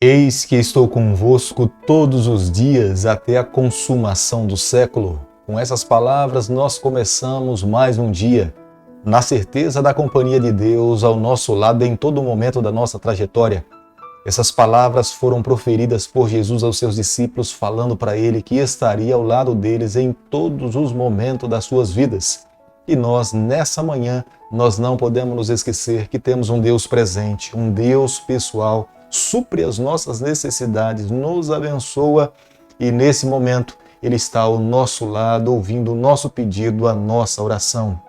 Eis que estou convosco todos os dias até a consumação do século. Com essas palavras nós começamos mais um dia, na certeza da companhia de Deus ao nosso lado em todo momento da nossa trajetória. Essas palavras foram proferidas por Jesus aos seus discípulos, falando para ele que estaria ao lado deles em todos os momentos das suas vidas. E nós, nessa manhã, nós não podemos nos esquecer que temos um Deus presente, um Deus pessoal, supre as nossas necessidades, nos abençoa e nesse momento Ele está ao nosso lado, ouvindo o nosso pedido, a nossa oração.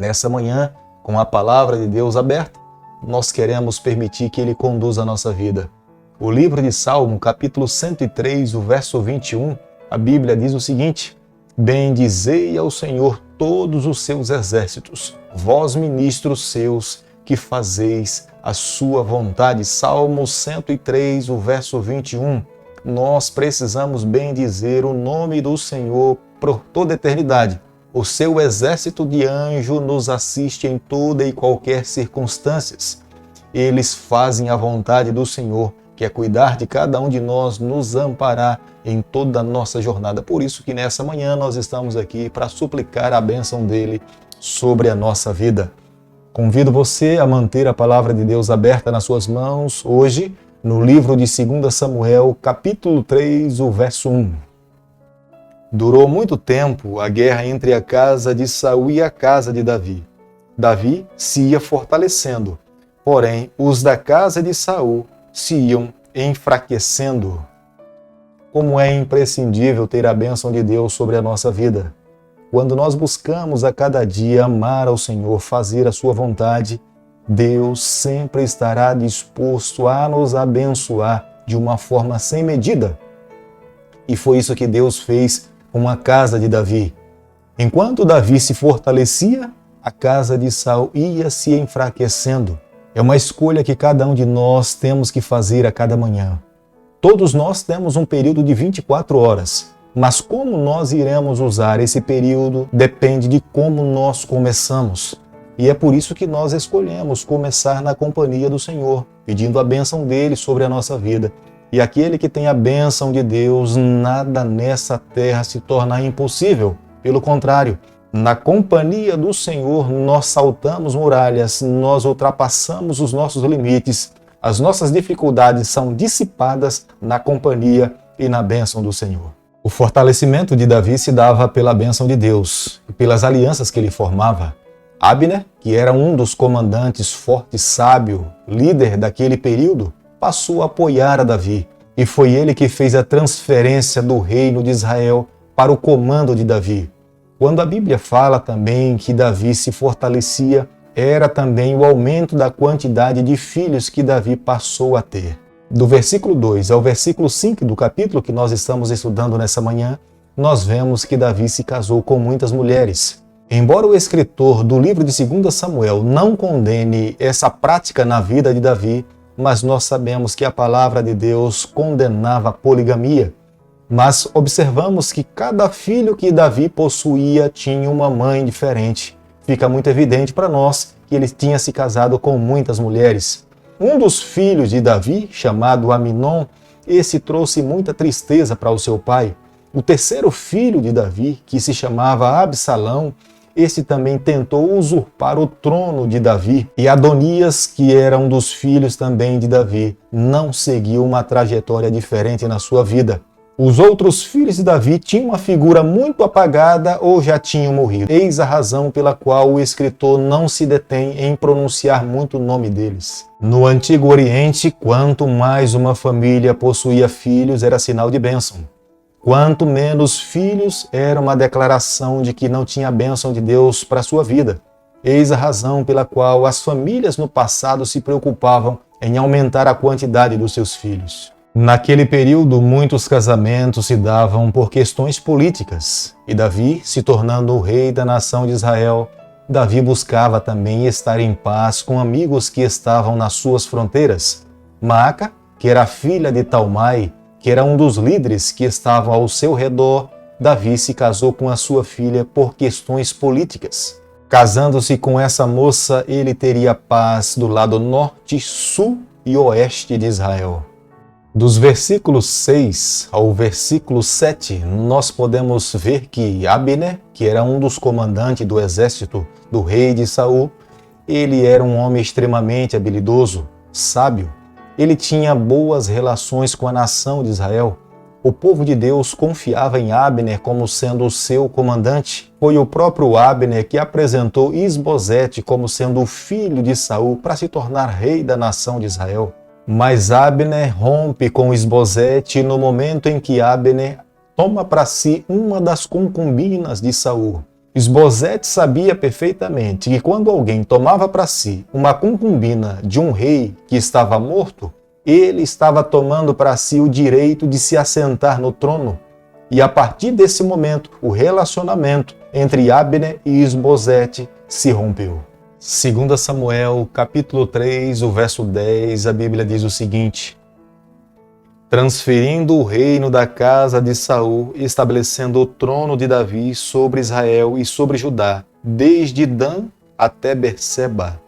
Nessa manhã, com a palavra de Deus aberta, nós queremos permitir que Ele conduza a nossa vida. O livro de Salmo, capítulo 103, o verso 21, a Bíblia diz o seguinte: Bendizei ao Senhor todos os seus exércitos, vós ministros seus, que fazeis a sua vontade. Salmo 103, o verso 21. Nós precisamos bendizer o nome do Senhor por toda a eternidade. O seu exército de anjos nos assiste em toda e qualquer circunstâncias. Eles fazem a vontade do Senhor, que é cuidar de cada um de nós, nos amparar em toda a nossa jornada. Por isso que nessa manhã nós estamos aqui para suplicar a bênção dele sobre a nossa vida. Convido você a manter a palavra de Deus aberta nas suas mãos, hoje, no livro de 2 Samuel, capítulo 3, o verso 1. Durou muito tempo a guerra entre a casa de Saul e a casa de Davi. Davi se ia fortalecendo, porém os da casa de Saul se iam enfraquecendo. Como é imprescindível ter a bênção de Deus sobre a nossa vida. Quando nós buscamos a cada dia amar ao Senhor, fazer a sua vontade, Deus sempre estará disposto a nos abençoar de uma forma sem medida. E foi isso que Deus fez com a casa de Davi. Enquanto Davi se fortalecia, a casa de Saul ia se enfraquecendo. É uma escolha que cada um de nós temos que fazer a cada manhã. Todos nós temos um período de 24 horas. Mas como nós iremos usar esse período depende de como nós começamos. E é por isso que nós escolhemos começar na companhia do Senhor, pedindo a bênção dele sobre a nossa vida. E aquele que tem a bênção de Deus, nada nessa terra se torna impossível. Pelo contrário, na companhia do Senhor nós saltamos muralhas, nós ultrapassamos os nossos limites, as nossas dificuldades são dissipadas na companhia e na bênção do Senhor. O fortalecimento de Davi se dava pela bênção de Deus e pelas alianças que ele formava. Abner, que era um dos comandantes forte e sábio, líder daquele período, passou a apoiar a Davi. E foi ele que fez a transferência do reino de Israel para o comando de Davi. Quando a Bíblia fala também que Davi se fortalecia, era também o aumento da quantidade de filhos que Davi passou a ter. Do versículo 2 ao versículo 5 do capítulo que nós estamos estudando nessa manhã, nós vemos que Davi se casou com muitas mulheres. Embora o escritor do livro de 2 Samuel não condene essa prática na vida de Davi, mas nós sabemos que a palavra de Deus condenava a poligamia. Mas observamos que cada filho que Davi possuía tinha uma mãe diferente. Fica muito evidente para nós que ele tinha se casado com muitas mulheres. Um dos filhos de Davi, chamado Aminon, esse trouxe muita tristeza para o seu pai. O terceiro filho de Davi, que se chamava Absalão, esse também tentou usurpar o trono de Davi. E Adonias, que era um dos filhos também de Davi, não seguiu uma trajetória diferente na sua vida. Os outros filhos de Davi tinham uma figura muito apagada ou já tinham morrido. Eis a razão pela qual o escritor não se detém em pronunciar muito o nome deles. No Antigo Oriente, quanto mais uma família possuía filhos, era sinal de bênção. Quanto menos filhos, era uma declaração de que não tinha a bênção de Deus para a sua vida. Eis a razão pela qual as famílias no passado se preocupavam em aumentar a quantidade dos seus filhos. Naquele período, muitos casamentos se davam por questões políticas, e Davi, se tornando o rei da nação de Israel, Davi buscava também estar em paz com amigos que estavam nas suas fronteiras. Maaca, que era filha de Talmai, que era um dos líderes que estavam ao seu redor, Davi se casou com a sua filha por questões políticas. Casando-se com essa moça, ele teria paz do lado norte, sul e oeste de Israel. Dos versículos 6 ao versículo 7, nós podemos ver que Abner, que era um dos comandantes do exército do rei de Saul, ele era um homem extremamente habilidoso, sábio. Ele tinha boas relações com a nação de Israel. O povo de Deus confiava em Abner como sendo o seu comandante. Foi o próprio Abner que apresentou Isbosete como sendo o filho de Saul para se tornar rei da nação de Israel. Mas Abner rompe com Isbosete no momento em que Abner toma para si uma das concubinas de Saul. Isbosete sabia perfeitamente que quando alguém tomava para si uma concubina de um rei que estava morto, ele estava tomando para si o direito de se assentar no trono. E a partir desse momento, o relacionamento entre Abner e Isbosete se rompeu. 2 Samuel, capítulo 3, o verso 10, a Bíblia diz o seguinte: transferindo o reino da casa de Saul e estabelecendo o trono de Davi sobre Israel e sobre Judá, desde Dan até Berseba.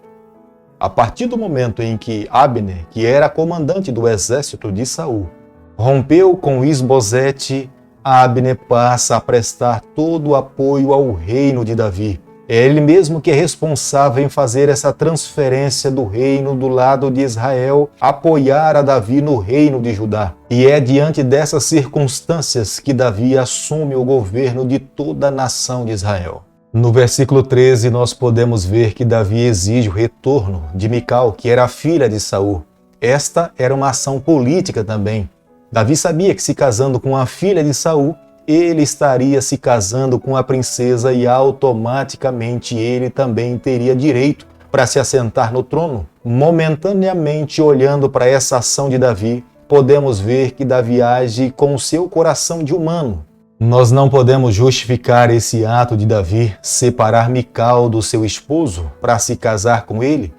A partir do momento em que Abner, que era comandante do exército de Saul, rompeu com Isbosete, Abner passa a prestar todo o apoio ao reino de Davi. É ele mesmo que é responsável em fazer essa transferência do reino do lado de Israel, apoiar a Davi no reino de Judá. E é diante dessas circunstâncias que Davi assume o governo de toda a nação de Israel. No versículo 13, nós podemos ver que Davi exige o retorno de Mical, que era a filha de Saul. Esta era uma ação política também. Davi sabia que se casando com a filha de Saul, ele estaria se casando com a princesa e automaticamente ele também teria direito para se assentar no trono. Momentaneamente olhando para essa ação de Davi, podemos ver que Davi age com o seu coração de humano. Nós não podemos justificar esse ato de Davi separar Mical do seu esposo para se casar com ele,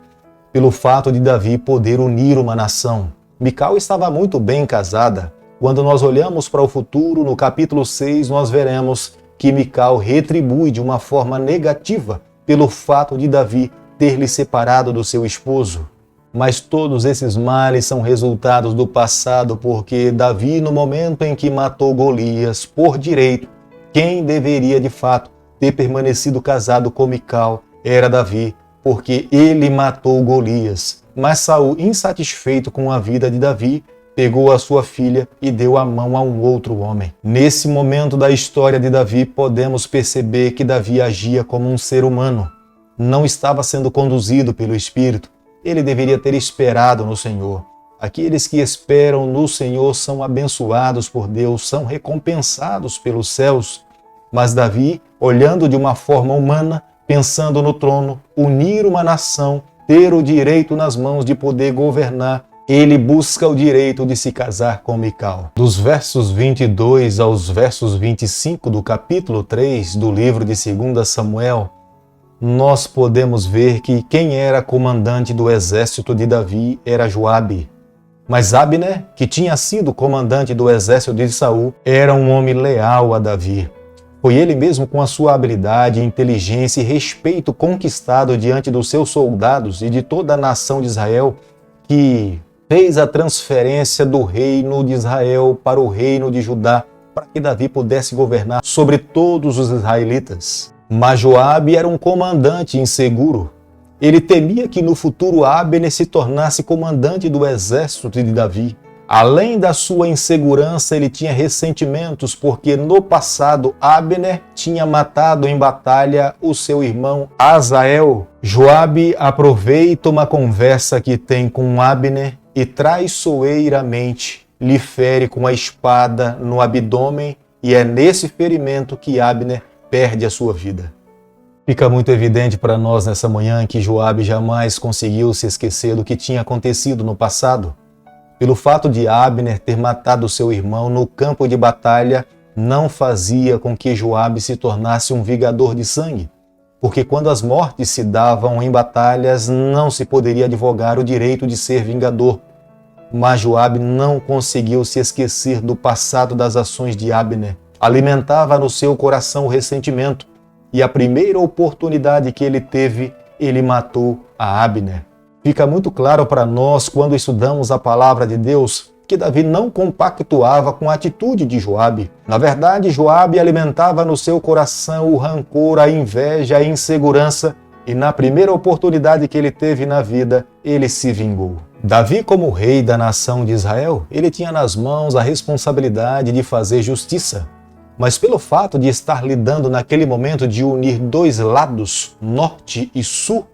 pelo fato de Davi poder unir uma nação. Mical estava muito bem casada. Quando nós olhamos para o futuro, no capítulo 6, nós veremos que Mical retribui de uma forma negativa pelo fato de Davi ter lhe separado do seu esposo. Mas todos esses males são resultados do passado, porque Davi, no momento em que matou Golias por direito, quem deveria de fato ter permanecido casado com Mical era Davi, porque ele matou Golias. Mas Saul, insatisfeito com a vida de Davi, pegou a sua filha e deu a mão a um outro homem. Nesse momento da história de Davi, podemos perceber que Davi agia como um ser humano. Não estava sendo conduzido pelo Espírito. Ele deveria ter esperado no Senhor. Aqueles que esperam no Senhor são abençoados por Deus, são recompensados pelos céus. Mas Davi, olhando de uma forma humana, pensando no trono, unir uma nação, ter o direito nas mãos de poder governar, ele busca o direito de se casar com Mical. Dos versos 22 aos versos 25 do capítulo 3 do livro de 2 Samuel, nós podemos ver que quem era comandante do exército de Davi era Joabe. Mas Abner, que tinha sido comandante do exército de Saul, era um homem leal a Davi. Foi ele mesmo, com a sua habilidade, inteligência e respeito conquistado diante dos seus soldados e de toda a nação de Israel, que fez a transferência do reino de Israel para o reino de Judá, para que Davi pudesse governar sobre todos os israelitas. Mas Joabe era um comandante inseguro. Ele temia que no futuro Abner se tornasse comandante do exército de Davi. Além da sua insegurança, ele tinha ressentimentos, porque no passado Abner tinha matado em batalha o seu irmão Asael. Joabe aproveita uma conversa que tem com Abner e traiçoeiramente lhe fere com a espada no abdômen, e é nesse ferimento que Abner perde a sua vida. Fica muito evidente para nós nessa manhã que Joabe jamais conseguiu se esquecer do que tinha acontecido no passado. Pelo fato de Abner ter matado seu irmão no campo de batalha, não fazia com que Joabe se tornasse um vingador de sangue, porque quando as mortes se davam em batalhas, não se poderia advogar o direito de ser vingador. Mas Joabe não conseguiu se esquecer do passado das ações de Abner. Alimentava no seu coração o ressentimento, e a primeira oportunidade que ele teve, ele matou a Abner. Fica muito claro para nós, quando estudamos a palavra de Deus, que Davi não compactuava com a atitude de Joabe. Na verdade, Joabe alimentava no seu coração o rancor, a inveja, a insegurança, e na primeira oportunidade que ele teve na vida, ele se vingou. Davi, como rei da nação de Israel, ele tinha nas mãos a responsabilidade de fazer justiça. Mas pelo fato de estar lidando naquele momento de unir dois lados, norte e sul,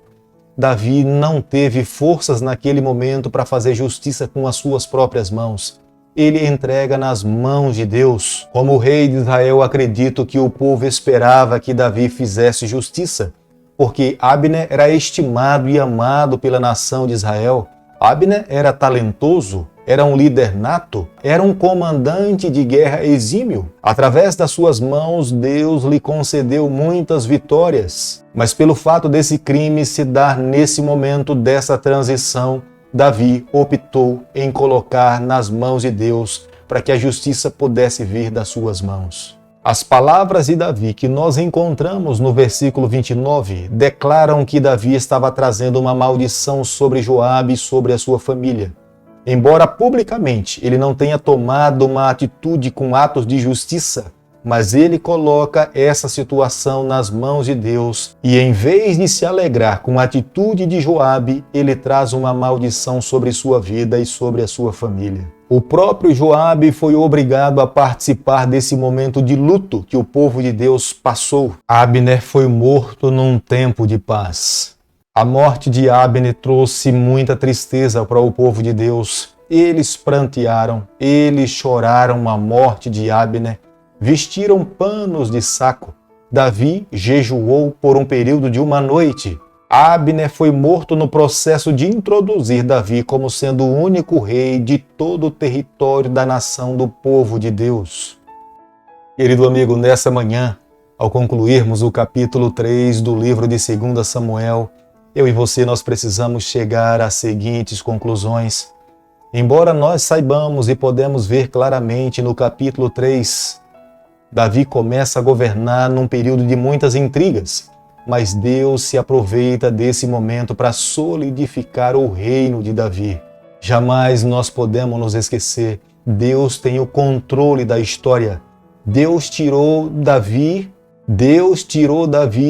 Davi não teve forças naquele momento para fazer justiça com as suas próprias mãos. Ele entrega nas mãos de Deus. Como rei de Israel, acredito que o povo esperava que Davi fizesse justiça, porque Abner era estimado e amado pela nação de Israel. Abner era talentoso, era um líder nato, era um comandante de guerra exímio. Através das suas mãos, Deus lhe concedeu muitas vitórias. Mas pelo fato desse crime se dar nesse momento dessa transição, Davi optou em colocar nas mãos de Deus para que a justiça pudesse vir das suas mãos. As palavras de Davi que nós encontramos no versículo 29 declaram que Davi estava trazendo uma maldição sobre Joabe e sobre a sua família. Embora publicamente ele não tenha tomado uma atitude com atos de justiça, mas ele coloca essa situação nas mãos de Deus e, em vez de se alegrar com a atitude de Joabe, ele traz uma maldição sobre sua vida e sobre a sua família. O próprio Joabe foi obrigado a participar desse momento de luto que o povo de Deus passou. Abner foi morto num tempo de paz. A morte de Abner trouxe muita tristeza para o povo de Deus. Eles prantearam, eles choraram a morte de Abner, vestiram panos de saco. Davi jejuou por um período de uma noite. Abner foi morto no processo de introduzir Davi como sendo o único rei de todo o território da nação do povo de Deus. Querido amigo, nessa manhã, ao concluirmos o capítulo 3 do livro de 2 Samuel, eu e você nós precisamos chegar às seguintes conclusões. Embora nós saibamos e podemos ver claramente no capítulo 3, Davi começa a governar num período de muitas intrigas, mas Deus se aproveita desse momento para solidificar o reino de Davi. Jamais nós podemos nos esquecer, Deus tem o controle da história. Deus tirou Davi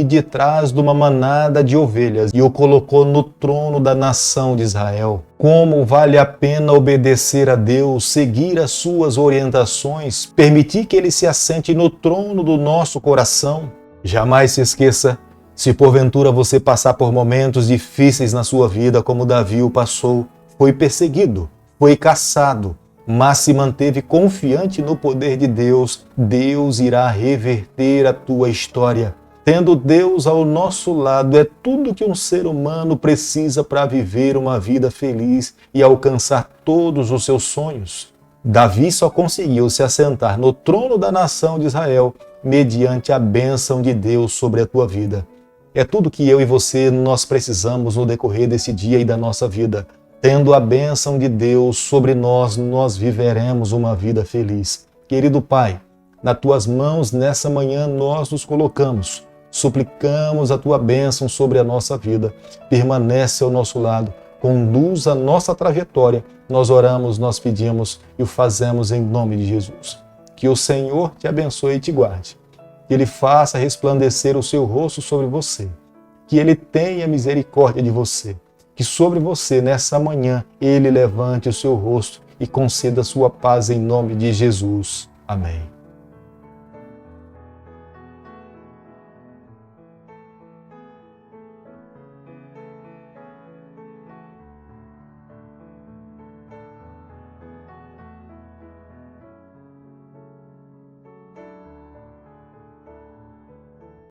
de trás de uma manada de ovelhas e o colocou no trono da nação de Israel. Como vale a pena obedecer a Deus, seguir as suas orientações, permitir que Ele se assente no trono do nosso coração. Jamais se esqueça, se porventura você passar por momentos difíceis na sua vida, como Davi o passou, foi perseguido, foi caçado, mas se manteve confiante no poder de Deus, Deus irá reverter a tua história. Tendo Deus ao nosso lado é tudo que um ser humano precisa para viver uma vida feliz e alcançar todos os seus sonhos. Davi só conseguiu se assentar no trono da nação de Israel mediante a bênção de Deus sobre a tua vida. É tudo que eu e você nós precisamos no decorrer desse dia e da nossa vida. Tendo a bênção de Deus sobre nós, nós viveremos uma vida feliz. Querido Pai, nas tuas mãos nessa manhã nós nos colocamos. Suplicamos a tua bênção sobre a nossa vida. Permanece ao nosso lado, conduz a nossa trajetória. Nós oramos, nós pedimos e o fazemos em nome de Jesus. Que o Senhor te abençoe e te guarde. Que Ele faça resplandecer o seu rosto sobre você. Que Ele tenha misericórdia de você. Que sobre você, nessa manhã, Ele levante o seu rosto e conceda a sua paz em nome de Jesus. Amém.